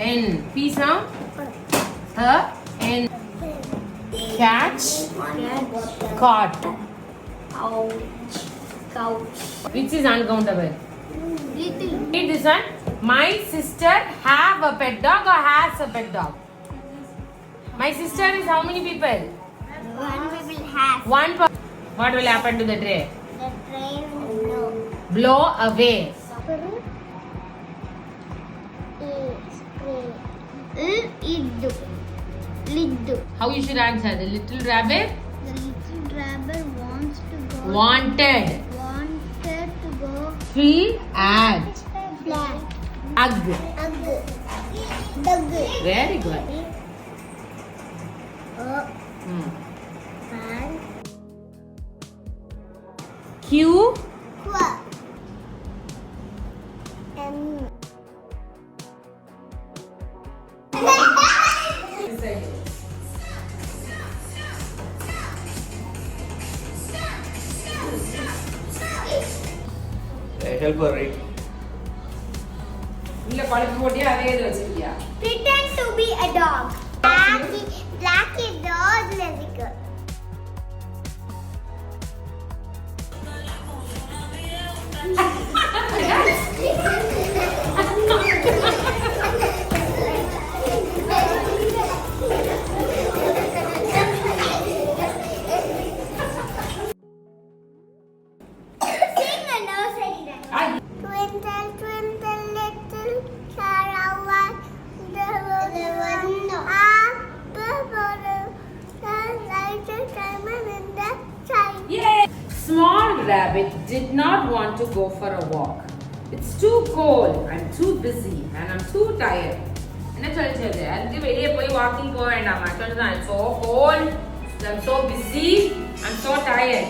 N. P sound. N. Catch. Caught. Couch. Which is uncountable? Little. Read this one. My sister have a pet dog or has a pet dog? My sister is how many people? One people has. One per. What will happen to the tray? The train will Blow away. Lid. How you should answer? The little rabbit The little rabbit wants to go. wanted. Wanted to go. Fill at. Flat. Ugh. Dug. Very good. Hmm. And Q. and Help her read. இல்ல குழப்பி போட்டியா அதே இது வச்சிருக்கியா? pretend to be a dog. Black is dog music. Sing a nursery rhyme. Twinkle, twinkle, little star, what the world up above the light of diamond in the sky. Yay! Small rabbit did not want to go for a walk. It's too cold. I'm too busy and I'm too tired. என்ன சொல்லிச்சது? அது வெளியே போய் walking போக வேண்டாமா? சொல்லுதான். I'm so cold. I'm so busy. I'm so tired.